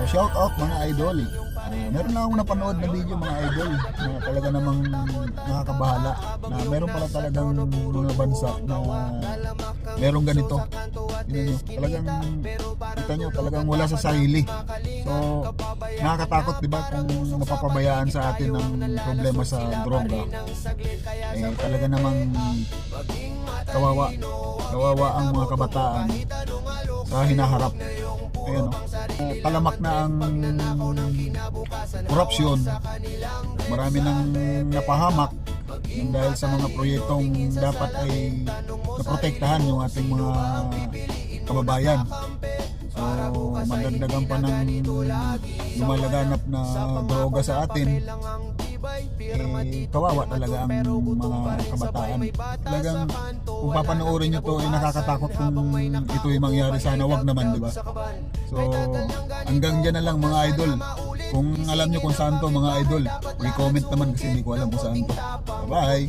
So shout out mga idol. Meron na akong napanood na video mga idol na talaga namang nakakabahala na meron pala talagang mga bansa na merong ganito. Tingnan nyo, talagang kita nyo, talagang wala sa sarili. So nakakatakot diba kung mapapabayaan sa atin ng problema sa droga. Talaga namang kawawa ang mga kabataan sa hinaharap. Ayan, no? Talamak na ang korupsyon, marami nang napahamak dahil sa mga proyektong dapat ay naprotektahan yung ating mga kababayan. So madagdagan pa ng lumalaganap na droga sa atin. Kawawa talaga ang mga kabataan. Talagang kung papanoorin nyo to ay nakakatakot kung ito ay mangyari, sana wag naman, diba? So hanggang dyan na lang mga idol. Kung alam nyo kung saan to mga idol, i-comment naman kasi hindi ko alam kung saan to. Bye bye.